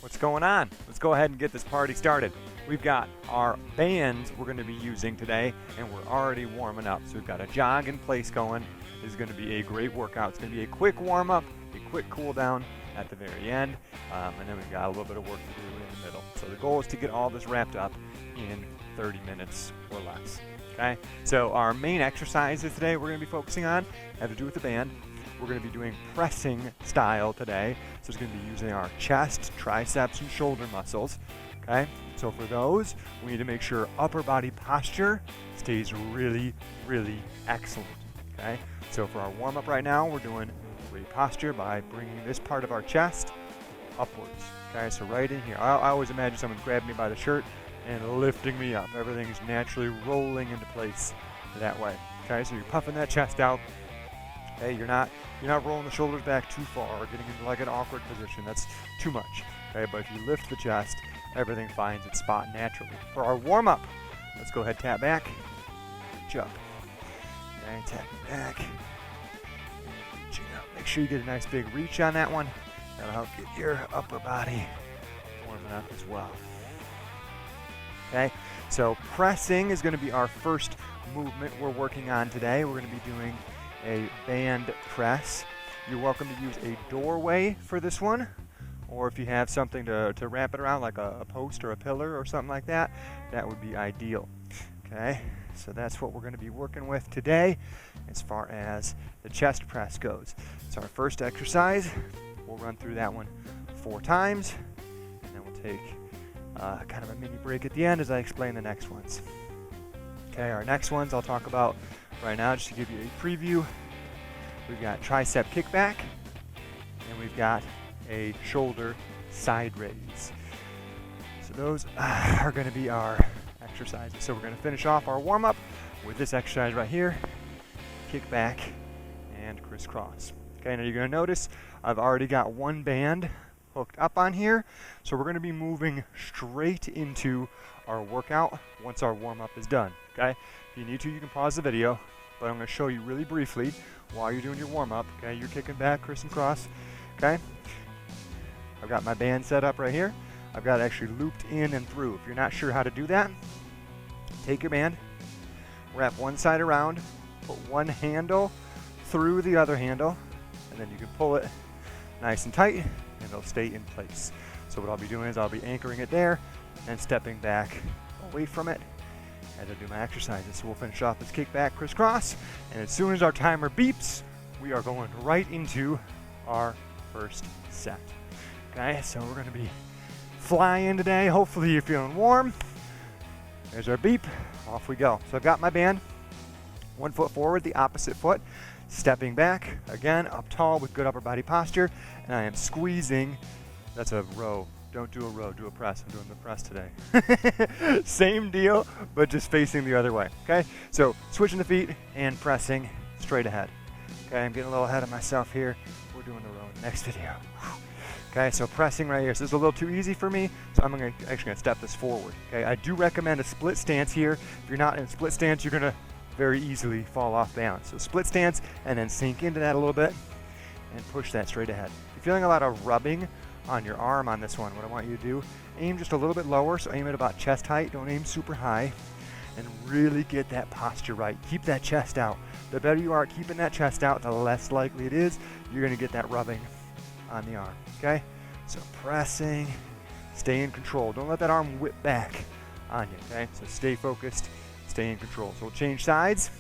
What's going on? Let's go ahead and get this party started. We've got our bands we're going to be using today, and we're already warming up. So we've got a jog in place going. This is going to be a great workout. It's going to be a quick warm-up, a quick cool-down at the very end, and then we've got a little bit of work to do in the middle. So the goal is to get all this wrapped up in 30 minutes or less. Okay? So our main exercises today we're going to be focusing on have to do with the band. We're going to be doing pressing style today. So it's going to be using our chest, triceps, and shoulder muscles. Okay? So for those, we need to make sure upper body posture stays really, really excellent. Okay? So for our warm-up right now, we're doing great posture by bringing this part of our chest upwards. Okay? So right in here. I always imagine someone grabbing me by the shirt and lifting me up. Everything's naturally rolling into place that way. Okay? So you're puffing that chest out. Okay? You're not rolling the shoulders back too far or getting into like an awkward position. That's too much. Okay? But if you lift the chest, everything finds its spot naturally. For our warm-up, let's go ahead, tap back, jump. Okay, tap back, and reaching up. Make sure you get a nice big reach on that one. That'll help get your upper body warming up as well. Okay, so pressing is going to be our first movement we're working on today. We're going to be doing a band press. You're welcome to use a doorway for this one, or if you have something to wrap it around like a post or a pillar or something like that, that would be ideal. Okay, so that's what we're going to be working with today as far as the chest press goes. It's our first exercise. We'll run through that one 4 times, and then we'll take kind of a mini break at the end as I explain the next ones. Okay, our next ones I'll talk about right now just to give you a preview. We've got tricep kickback, and we've got a shoulder side raise. So those are going to be our exercises. So we're going to finish off our warm-up with this exercise right here, kick back and crisscross. Okay, now you're going to notice I've already got one band hooked up on here, so we're going to be moving straight into our workout once our warm-up is done. Okay, if you need to, you can pause the video, but I'm going to show you really briefly while you're doing your warm-up. Okay, you're kicking back, criss and cross. Okay, I've got my band set up right here. I've got it actually looped in and through. If you're not sure how to do that, take your band, wrap one side around, put one handle through the other handle, and then you can pull it nice and tight, and it'll stay in place. So what I'll be doing is I'll be anchoring it there and stepping back away from it as I do my exercises. So we'll finish off this kick back, crisscross, and as soon as our timer beeps, we are going right into our first set. Okay, so we're going to be flying today. Hopefully you're feeling warm. There's our beep. Off we go. So I've got my band. 1 foot forward, the opposite foot. Stepping back, again, up tall with good upper body posture. And I am squeezing. That's a row. Don't do a row, do a press. I'm doing the press today. Same deal, but just facing the other way. Okay, so switching the feet and pressing straight ahead. Okay, I'm getting a little ahead of myself here. We're doing the row in the next video. Okay, so pressing right here. So this is a little too easy for me, so I'm actually going to step this forward. Okay, I do recommend a split stance here. If you're not in a split stance, you're going to very easily fall off balance. So split stance and then sink into that a little bit and push that straight ahead. If you're feeling a lot of rubbing on your arm on this one, what I want you to do, aim just a little bit lower, so aim at about chest height. Don't aim super high, and really get that posture right. Keep that chest out. The better you are at keeping that chest out, the less likely it is you're going to get that rubbing on the arm. Okay, so pressing, stay in control. Don't let that arm whip back on you. Okay, so stay focused, stay in control. So we'll change sides.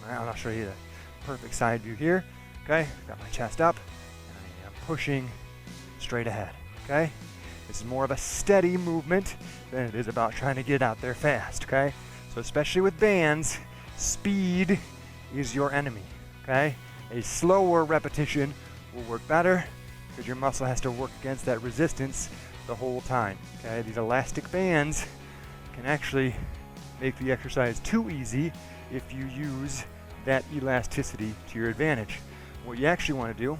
All right, I'll show you the perfect side view here. Okay, got my chest up, and I am pushing straight ahead. Okay, this is more of a steady movement than it is about trying to get out there fast. Okay, so especially with bands, speed is your enemy. Okay, a slower repetition will work better, because your muscle has to work against that resistance the whole time. Okay, these elastic bands can actually make the exercise too easy if you use that elasticity to your advantage. What you actually want to do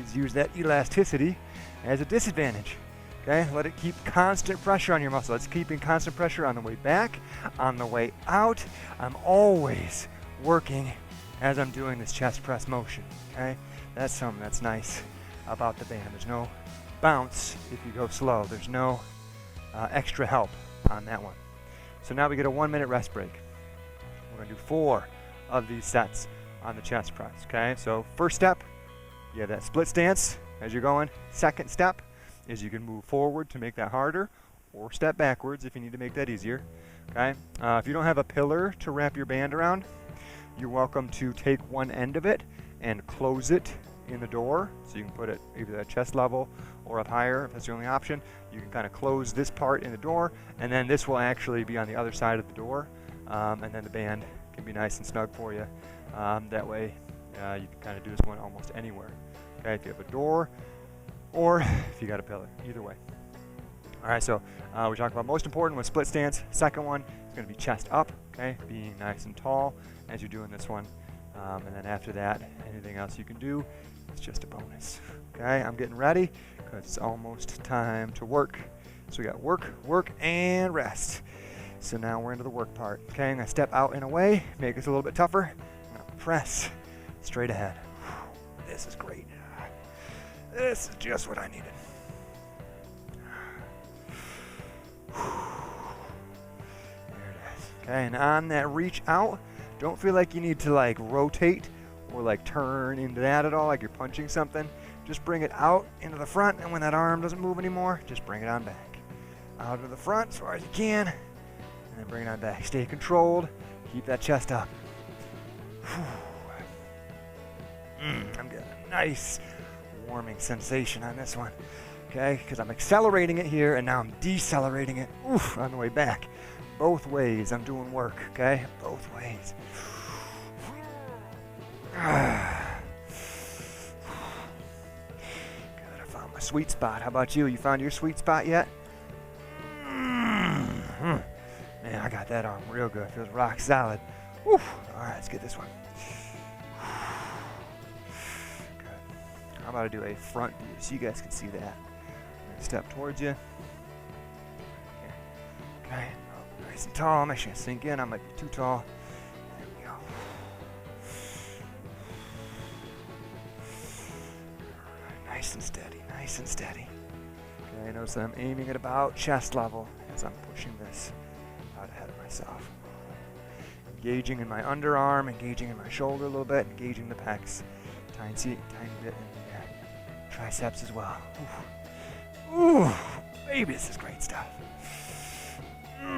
is use that elasticity as a disadvantage. Okay, let it keep constant pressure on your muscle. It's keeping constant pressure on the way back, on the way out. I'm always working as I'm doing this chest press motion. Okay, that's something that's nice about the band. There's no bounce if you go slow. There's no extra help on that one. So now we get a 1 minute rest break. We're going to do 4 of these sets on the chest press, okay? So first step, you have that split stance as you're going. Second step is you can move forward to make that harder, or step backwards if you need to make that easier, okay? If you don't have a pillar to wrap your band around, you're welcome to take one end of it and close it in the door, so you can put it either at chest level or up higher if that's the only option. You can kind of close this part in the door, and then this will actually be on the other side of the door, and then the band can be nice and snug for you. That way you can kind of do this one almost anywhere, okay, if you have a door or if you got a pillar, either way. All right, so we talked about most important was split stance. Second one is going to be chest up, okay, being nice and tall as you're doing this one. And then after that, anything else you can do, it's just a bonus. Okay, I'm getting ready because it's almost time to work. So we got work, work, and rest. So now we're into the work part. Okay, I'm going to step out and away, make this a little bit tougher. I'm going to press straight ahead. This is great. This is just what I needed. There it is. Okay, and on that reach out, don't feel like you need to like rotate or like turn into that at all, like you're punching something. Just bring it out into the front, and when that arm doesn't move anymore, just bring it on back. Out to the front as far as you can, and then bring it on back. Stay controlled, keep that chest up. I'm getting a nice warming sensation on this one, okay? Because I'm accelerating it here, and now I'm decelerating it on the way back. Both ways I'm doing work, okay? Both ways. Good, I found my sweet spot. How about you? You found your sweet spot yet? Man, I got that arm real good. Feels rock solid. All right, let's get this one. Good. I'm about to do a front view so you guys can see that. I'm gonna step towards you. Okay. Nice and tall. I'm actually going to sink in. I might be too tall. There we go. Nice and steady. Nice and steady. Okay, notice that I'm aiming at about chest level as I'm pushing this out ahead of myself. Engaging in my underarm, engaging in my shoulder a little bit, engaging the pecs. Tiny bit in the triceps as well. Ooh, baby, this is great stuff. Oh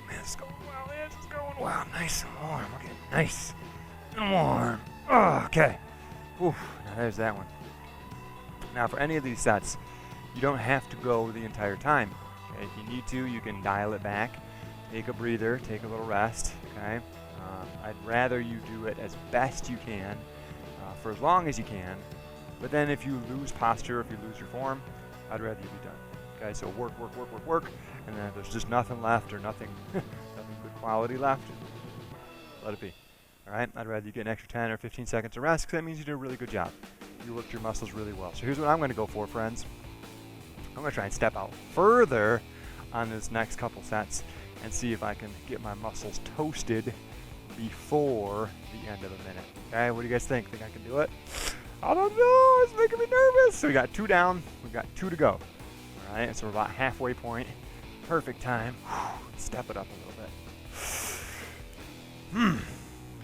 man, it's going well. This is going well. Nice and warm. We're getting nice and warm. Oh, okay. Now there's that one. Now for any of these sets, you don't have to go the entire time. Okay? If you need to, you can dial it back. Take a breather. Take a little rest. Okay. I'd rather you do it as best you can for as long as you can, but then if you lose posture, if you lose your form, I'd rather you be done. Okay, so work, and then if there's just nothing left or nothing good quality left, let it be. All right, I'd rather you get an extra 10 or 15 seconds of rest, because that means you did a really good job. You worked your muscles really well. So here's what I'm going to go for, friends. I'm going to try and step out further on this next couple sets and see if I can get my muscles toasted before the end of a minute. Okay, what do you guys think? Think I can do it? I don't know, it's making me nervous. So we got 2 down, we've got 2 to go. All right, so we're about halfway point. Perfect time. Step it up a little bit.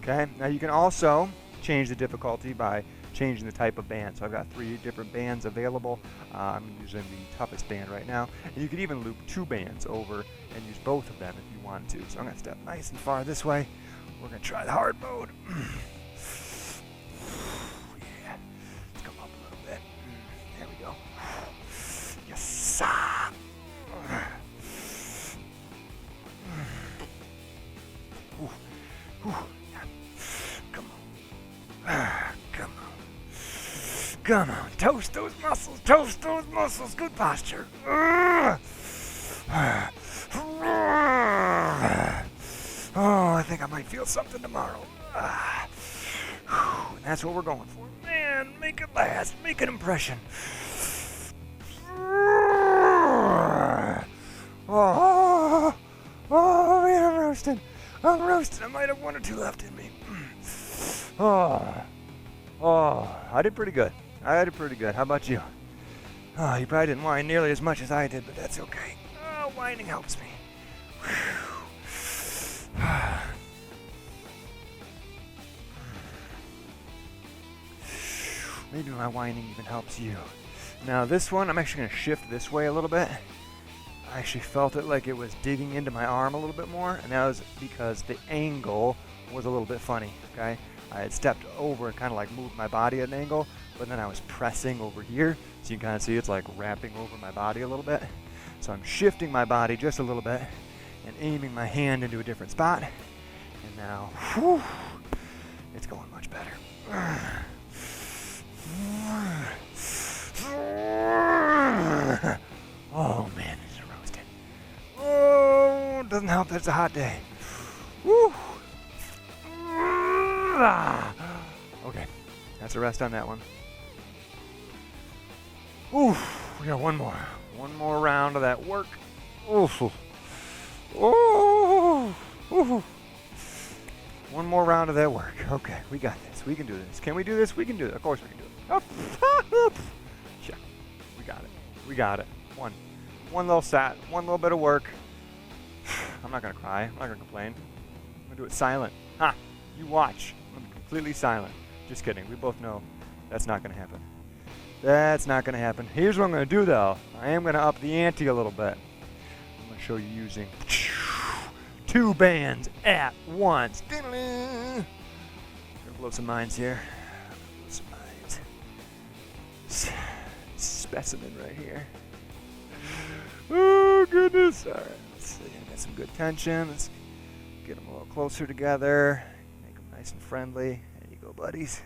Okay, now you can also change the difficulty by changing the type of band. So I've got 3 different bands available. I'm using the toughest band right now. And you could even loop 2 bands over and use both of them if you want to. So I'm gonna step nice and far this way. We're going to try the hard mode. Yeah. Let's come up a little bit. There we go. Yes. Yeah. Come on. Come on. Toast those muscles. Toast those muscles. Good posture. Oh, I think I might feel something tomorrow. And that's what we're going for. Man, make it last. Make an impression. Oh, man, I'm roasting. I'm roasted. I might have 1 or 2 left in me. I did pretty good. I did pretty good. How about you? Oh, you probably didn't whine nearly as much as I did, but that's okay. Oh, whining helps me. Maybe my whining even helps you. Now this one, I'm actually going to shift this way a little bit. I actually felt it like it was digging into my arm a little bit more, and that was because the angle was a little bit funny, okay? I had stepped over and kind of like moved my body at an angle, but then I was pressing over here, so you can kind of see it's like wrapping over my body a little bit. So I'm shifting my body just a little bit and aiming my hand into a different spot, and now, whew, it's going much better. Oh man, it's roasted. Oh, doesn't help that it's a hot day. Woo. Okay, that's a rest on that one. Oof, we got one more. One more round of that work. Oof. Oh. Oof. One more round of that work. Okay, we got this. We can do this. Can we do this? We can do it. Of course we can do it. Oh. Yeah, we got it. We got it. One little set. One little bit of work. I'm not gonna cry. I'm not gonna complain. I'm gonna do it silent. Ha! You watch. I'm gonna be completely silent. Just kidding. We both know that's not gonna happen. That's not gonna happen. Here's what I'm gonna do though. I am gonna up the ante a little bit. I'm gonna show you using 2 bands at once. Gonna blow some minds here. Blow some minds. Specimen right here. Oh goodness. All right. Let's see. I got some good tension. Let's get them a little closer together. Make them nice and friendly. There you go, buddies.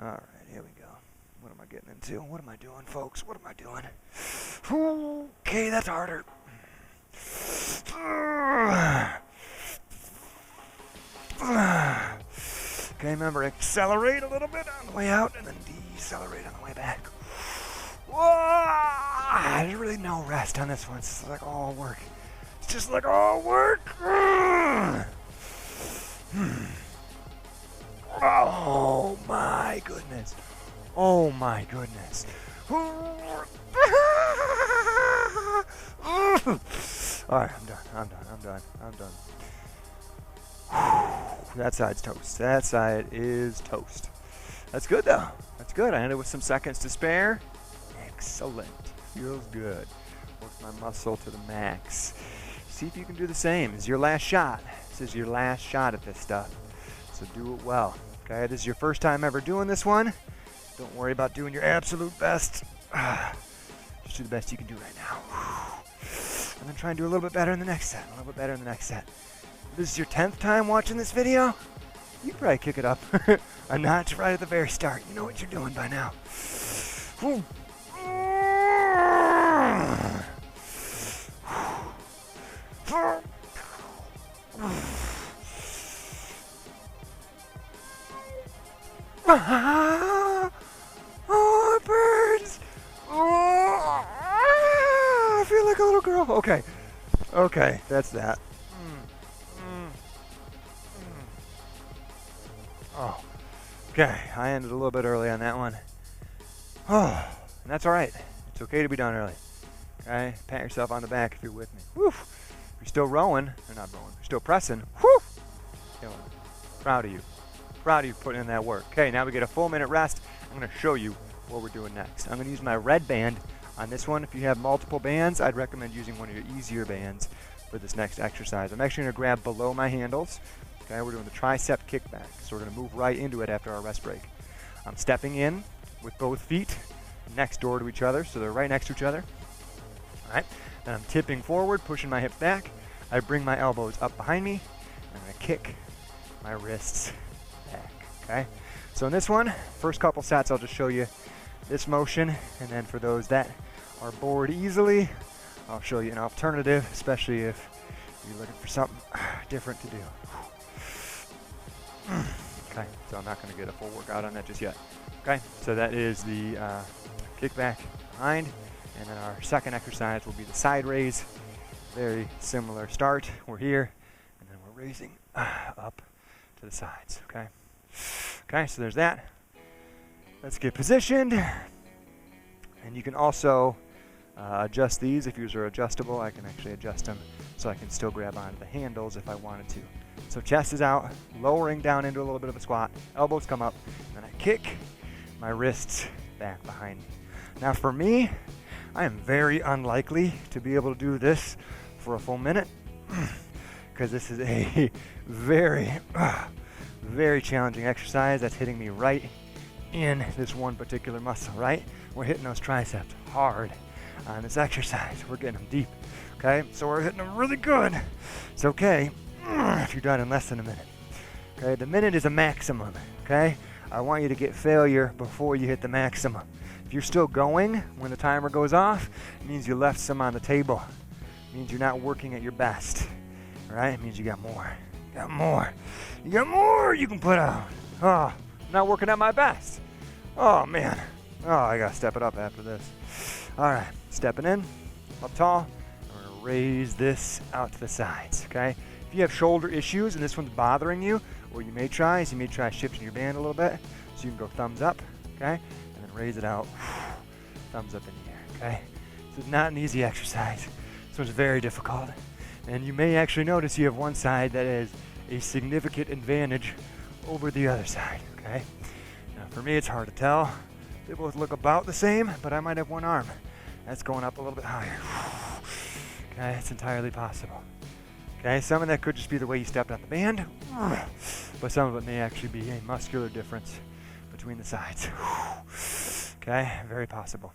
All right. Here we go. What am I getting into? What am I doing, folks? What am I doing? Okay, that's harder. Okay, remember, accelerate a little bit on the way out and then decelerate on the way back. Whoa! There's really no rest on this one. It's like all work. It's just like all work. Oh my goodness. Oh my goodness. Alright, I'm done. That side's toast. That side is toast. That's good though. That's good. I ended with some seconds to spare. Excellent. Feels good. Worked my muscle to the max. See if you can do the same. This is your last shot. This is your last shot at this stuff. So do it well. Okay, this is your first time ever doing this one. Don't worry about doing your absolute best. Just do the best you can do right now. And then try and do a little bit better in the next set. A little bit better in the next set. This is your 10th time watching this video. You can probably kick it up a notch right at the very start. You know what you're doing by now. Oh, it burns. Oh, I feel like a little girl. Okay, that's that. Oh, okay, I ended a little bit early on that one. Oh, and that's all right. It's okay to be done early. Okay, pat yourself on the back if you're with me. Woo! If you're still rowing, or not rowing, you're still pressing. Woo! Killing it. Proud of you. Proud of you for putting in that work. Okay, now we get a full minute rest. I'm going to show you what we're doing next. I'm going to use my red band on this one. If you have multiple bands, I'd recommend using one of your easier bands for this next exercise. I'm actually going to grab below my handles. Okay, we're doing the tricep kickback. So we're going to move right into it after our rest break. I'm stepping in with both feet next door to each other, so they're right next to each other. All right, then I'm tipping forward, pushing my hips back. I bring my elbows up behind me, and I kick my wrists back, okay? So in this one, first couple sets, I'll just show you this motion, and then for those that are bored easily, I'll show you an alternative, especially if you're looking for something different to do. Okay, so I'm not going to get a full workout on that just yet. Okay, so that is the kickback behind, and then our second exercise will be the side raise. Very similar start. We're here, and then we're raising up to the sides, okay? Okay, so there's that. Let's get positioned. And you can also adjust these. If yours are adjustable, I can actually adjust them so I can still grab onto the handles if I wanted to. So chest is out, lowering down into a little bit of a squat. Elbows come up, and then I kick my wrists back behind me. Now for me, I am very unlikely to be able to do this for a full minute because this is a very, very challenging exercise that's hitting me right in this one particular muscle, right? We're hitting those triceps hard on this exercise. We're getting them deep, okay? So we're hitting them really good. It's okay if you're done in less than a minute, okay? The minute is a maximum, okay? I want you to get failure before you hit the maximum. If you're still going when the timer goes off, it means you left some on the table. It means you're not working at your best, right? It means you got more. You got more. You got more you can put out. Oh, I'm not working at my best. Oh, man. Oh, I got to step it up after this. All right, stepping in, up tall. I'm going to raise this out to the sides, okay? If you have shoulder issues and this one's bothering you, what you may try is shifting your band a little bit so you can go thumbs up, okay? And then raise it out, thumbs up in the air, okay? This is not an easy exercise. This one's very difficult. And you may actually notice you have one side that has a significant advantage over the other side, okay? Now for me, it's hard to tell. They both look about the same, but I might have one arm that's going up a little bit higher. Okay, it's entirely possible. Okay, some of that could just be the way you stepped on the band, but some of it may actually be a muscular difference between the sides. Okay, very possible.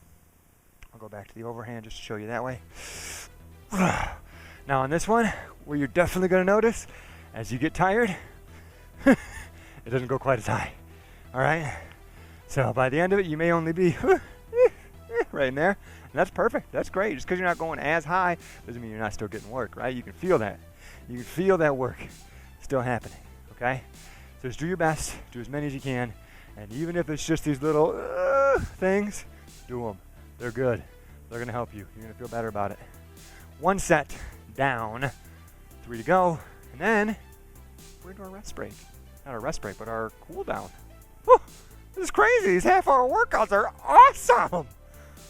I'll go back to the overhand just to show you that way. Now on this one, where you're definitely going to notice, as you get tired, it doesn't go quite as high. All right? So by the end of it, you may only be right in there. And that's perfect. That's great. Just because you're not going as high doesn't mean you're not still getting work, right? You can feel that. You can feel that work still happening, okay? So just do your best. Do as many as you can. And even if it's just these little things, do them. They're good. They're going to help you. You're going to feel better about it. One set down. 3 to go. And then we're into our rest break. Not our rest break, but our cool down. Whew. This is crazy. These half-hour workouts are awesome.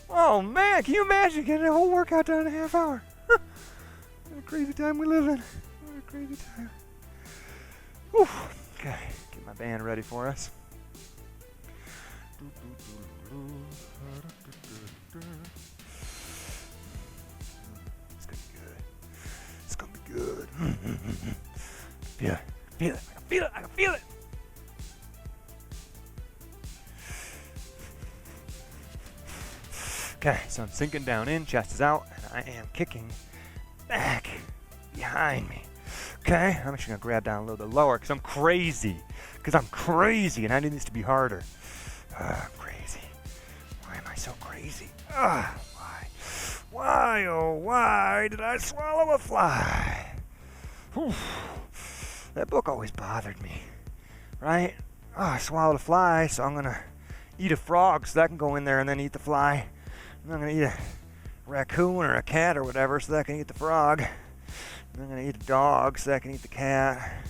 Oh, man. Can you imagine getting a whole workout done in a half hour? What a crazy time we live in. What a crazy time. Whew. Okay. Get my band ready for us. It's going to be good. It's going to be good. Feel it. Feel it. I can feel it. I can feel it. Okay, so I'm sinking down in, chest is out, and I am kicking back behind me. Okay, I'm actually going to grab down a little bit lower because I'm crazy. And I need this to be harder. I'm crazy. Why am I so crazy? Why? Why, oh why did I swallow a fly? Whew. That book always bothered me, right? I swallowed a fly, so I'm going to eat a frog so that I can go in there and then eat the fly. I'm going to eat a raccoon or a cat or whatever so that I can eat the frog. And I'm going to eat a dog so that I can eat the cat.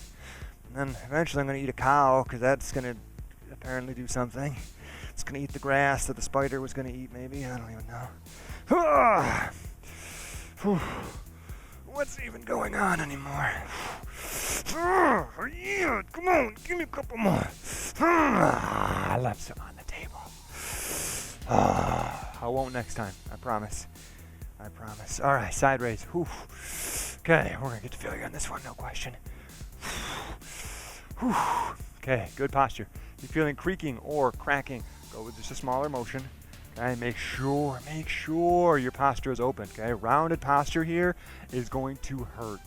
And then eventually I'm going to eat a cow because that's going to apparently do something. It's going to eat the grass that the spider was going to eat maybe. I don't even know. What's even going on anymore? Yeah, come on, give me a couple more. I left some on the table. I won't next time. I promise. I promise. All right, side raise. Whew. Okay, we're going to get to failure on this one, no question. Whew. Okay, good posture. If you're feeling creaking or cracking, go with just a smaller motion. Okay, make sure your posture is open. Okay, rounded posture here is going to hurt.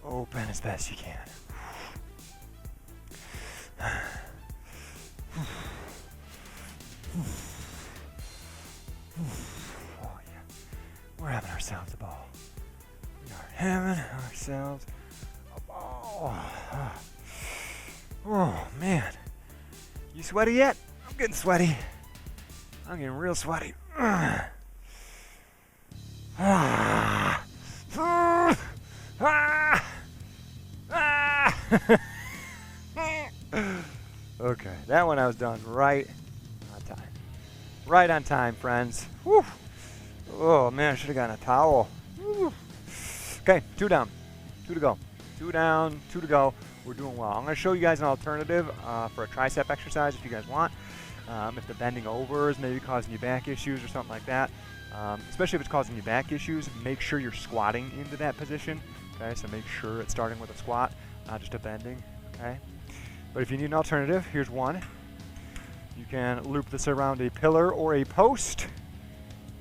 Open as best you can. Oh yeah, we're having ourselves a ball. We are having ourselves a ball. Oh man, you sweaty yet? I'm getting sweaty. I'm getting real sweaty. Okay, that one I was done right on time. Right on time, friends. Whew. Oh man, I should have gotten a towel. Whew. Okay, 2 down, 2 to go. 2 down, 2 to go. We're doing well. I'm going to show you guys an alternative for a tricep exercise if you guys want. If the bending over is maybe causing you back issues or something like that. Especially if it's causing you back issues, make sure you're squatting into that position. Okay, so make sure it's starting with a squat, not just a bending. Okay, but if you need an alternative, here's one. You can loop this around a pillar or a post.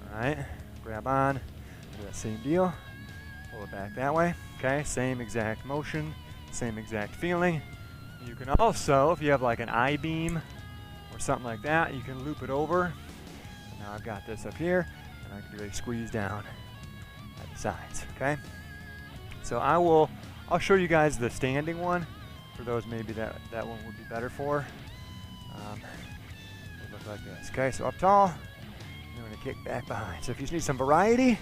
All right, grab on, do that same deal. Pull it back that way. Okay, same exact motion, same exact feeling. You can also, if you have like an I-beam or something like that, you can loop it over. Now I've got this up here, and I can do a squeeze down at the sides. Okay. So I'll show you guys the standing one. For those maybe that one would be better for. It look like this. Okay, so up tall, and then we're gonna kick back behind. So if you just need some variety,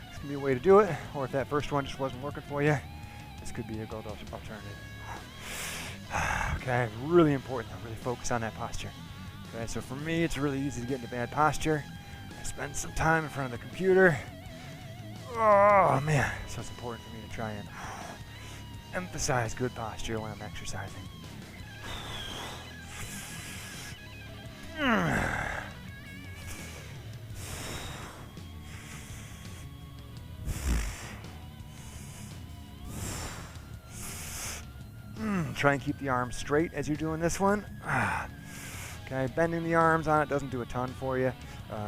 this can be a way to do it. Or if that first one just wasn't working for you, this could be a good alternative. Okay, really important to really focus on that posture. Okay, so for me, it's really easy to get into bad posture. I spend some time in front of the computer. Oh man, so it's important for me to try and emphasize good posture when I'm exercising. Try and keep the arms straight as you're doing this one. Okay, bending the arms on it doesn't do a ton for you,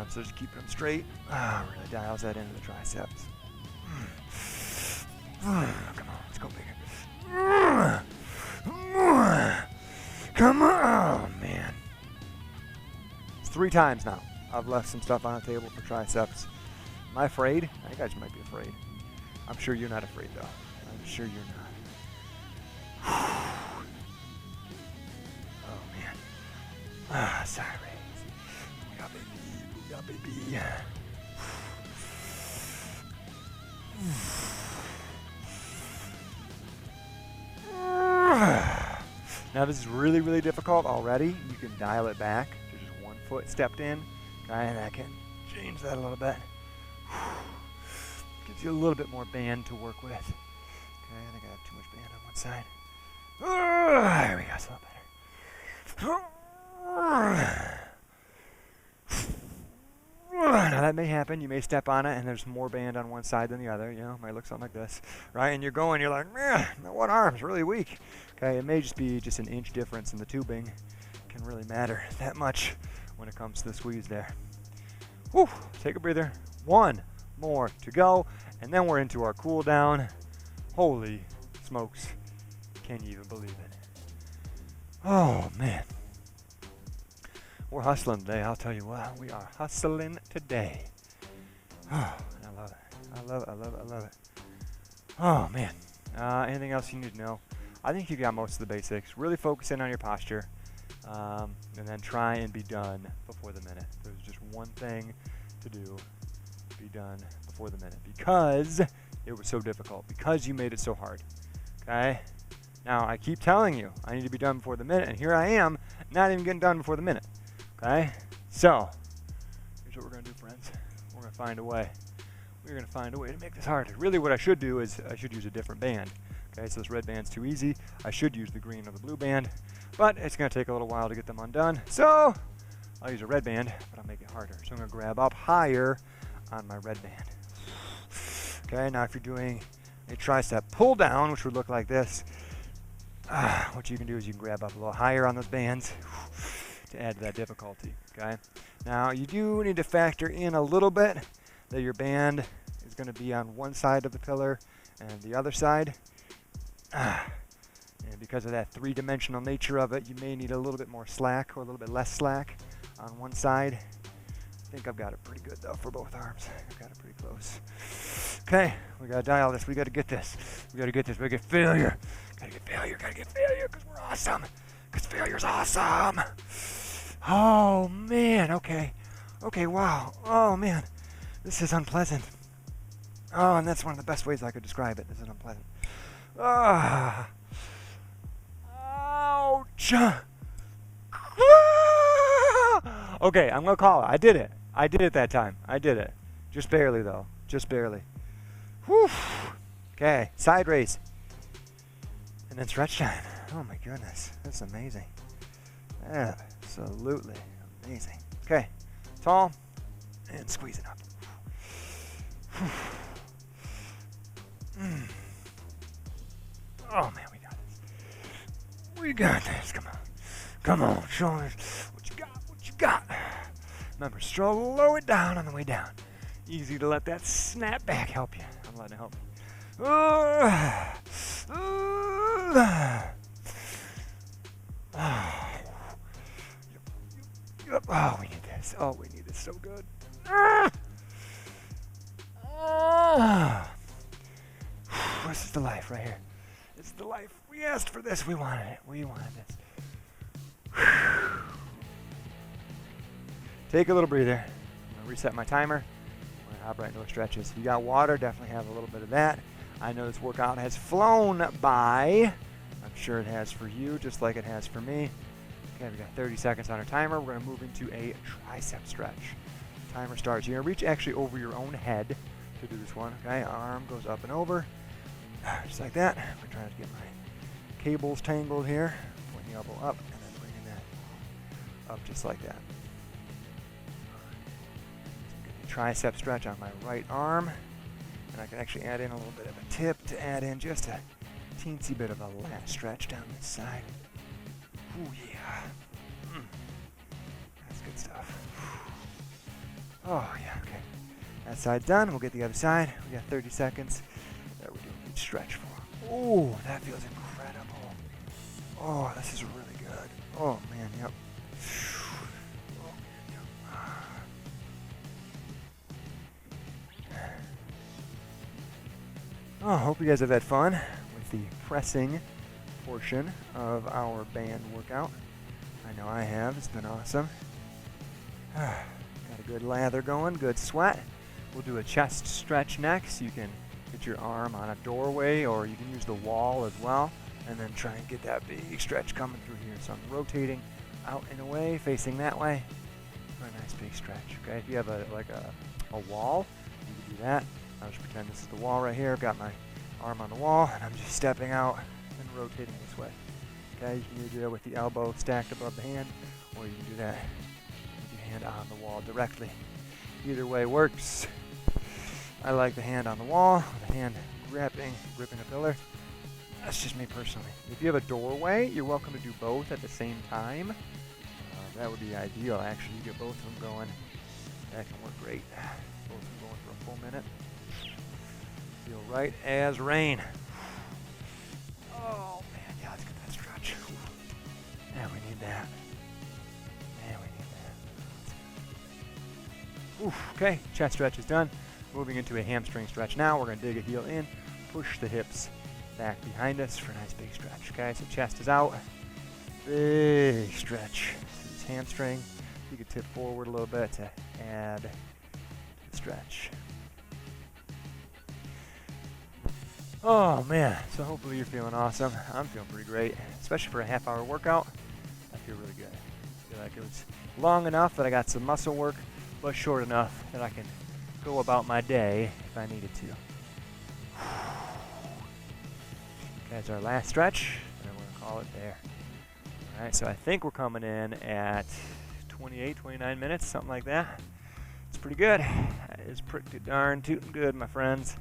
so just keep them straight. Really dials that into the triceps. Come on, let's go bigger. Come on, oh, man. It's 3 times now. I've left some stuff on the table for triceps. Am I afraid? I think I just might be afraid. I'm sure you're not afraid, though. I'm sure you're not. Oh, man. Sorry. Booyah, baby. Booyah, baby. Now this is really, really difficult already. You can dial it back to just 1 foot stepped in. Okay, and I can change that a little bit. Gives you a little bit more band to work with. Okay, I think I have too much band on one side. There we go, it's a little better. Now that may happen. You may step on it and there's more band on one side than the other. You know, it might look something like this, right? And you're like, man, my one arm's really weak. Okay, it may just be just an inch difference in the tubing. It can really matter that much when it comes to the squeeze there. Whew, take a breather. 1 more to go, and then we're into our cool down. Holy smokes, can you even believe it? Oh man. We're hustling today, I'll tell you what. We are hustling today. Oh, I love it. I love it, I love it, I love it. Oh, man. Anything else you need to know? I think you got most of the basics. Really focus in on your posture. And then try and be done before the minute. There's just one thing to do. Be done before the minute. Because it was so difficult. Because you made it so hard. Okay? Now, I keep telling you, I need to be done before the minute. And here I am, not even getting done before the minute. Okay, so here's what we're going to do, friends. We're going to find a way. We're going to find a way to make this harder. Really what I should do is I should use a different band. Okay, so this red band's too easy. I should use the green or the blue band, but it's going to take a little while to get them undone. So I'll use a red band, but I'll make it harder. So I'm going to grab up higher on my red band. Okay, now if you're doing a tricep pull down, which would look like this, what you can do is you can grab up a little higher on those bands to add to that difficulty. Okay, now you do need to factor in a little bit that your band is going to be on one side of the pillar and the other side, and because of that 3-dimensional nature of it, you may need a little bit more slack or a little bit less slack on one side. I think I've got it pretty good though for both arms. I've got it pretty close. Okay, we gotta dial this. We gotta get this. We gotta get this. We gotta get failure. Gotta get failure. Gotta get failure because we're awesome. Because failure's awesome. Oh man. Okay. Okay. Wow. Oh man. This is unpleasant. Oh, and that's one of the best ways I could describe it. This is unpleasant. Ah. Cha. Okay, I'm gonna call it. I did it. I did it that time. I did it. Just barely though. Just barely. Whew. Okay, side raise. And then stretch time. Oh my goodness. That's amazing. Absolutely amazing. Okay, tall and squeeze it up. Oh man, we got this. We got this. Come on. Come on, show us what you got. What you got. Remember, slow it down on the way down. Easy to let that snap back help you. I'm letting it help me. Oh, we need this. Oh, we need this so good. This is the life right here. This is the life. We asked for this. We wanted it. We wanted this. Take a little breather. I'm going to reset my timer. I'm going to hop right into the stretches. If you got water, definitely have a little bit of that. I know this workout has flown by. I'm sure it has for you, just like it has for me. Okay, we got 30 seconds on our timer. We're going to move into a tricep stretch. Timer starts. You're going to reach actually over your own head to do this one. Okay, arm goes up and over. Just like that. I'm trying to get my cables tangled here. Point the elbow up and then bringing that up just like that. Tricep stretch on my right arm. And I can actually add in a little bit of a tip to add in just a teensy bit of a lat stretch down this side. Ooh, yeah. That's good stuff. Oh, yeah, okay. That side's done. We'll get the other side. We got 30 seconds that we're doing each stretch for. Oh, that feels incredible. Oh, this is really good. Oh, man, yep. Oh, man, yep. Oh, hope you guys have had fun with the pressing portion of our band workout. I know I have. It's been awesome. Got a good lather going, good sweat. We'll do a chest stretch next. You can get your arm on a doorway or you can use the wall as well and then try and get that big stretch coming through here. So I'm rotating out and away, facing that way for a nice big stretch. Okay, if you have a wall, you can do that. I'll just pretend this is the wall right here. I've got my arm on the wall and I'm just stepping out and rotating this way. Okay, you can either do that with the elbow stacked above the hand or you can do that with your hand on the wall directly. Either way works. I like the hand on the wall, the hand gripping a pillar. That's just me personally. If you have a doorway, you're welcome to do both at the same time. That would be ideal actually. You get both of them going. That can work great. Both of them going for a full minute. Feel right as rain. Oh man, yeah, let's get that stretch. Yeah, we need that. Yeah, we need that. Oof, okay, chest stretch is done. Moving into a hamstring stretch now. We're going to dig a heel in, push the hips back behind us for a nice big stretch. Okay, so chest is out. Big stretch to this hamstring. You could tip forward a little bit to add to the stretch. Oh man, so hopefully you're feeling awesome. I'm feeling pretty great, especially for a half-hour workout. I feel really good. I feel like it was long enough that I got some muscle work, but short enough that I can go about my day if I needed to. That's our last stretch, and I'm going to call it there. All right, so I think we're coming in at 28, 29 minutes, something like that. It's pretty good. That is pretty darn tootin' good, my friends.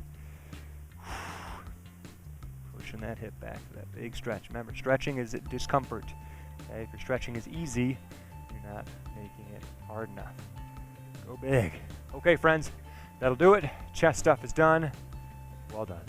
Pushing that hip back for that big stretch. Remember, stretching is discomfort. Okay? If your stretching is easy, you're not making it hard enough. Go big. Okay, friends, that'll do it. Chest stuff is done. Well done.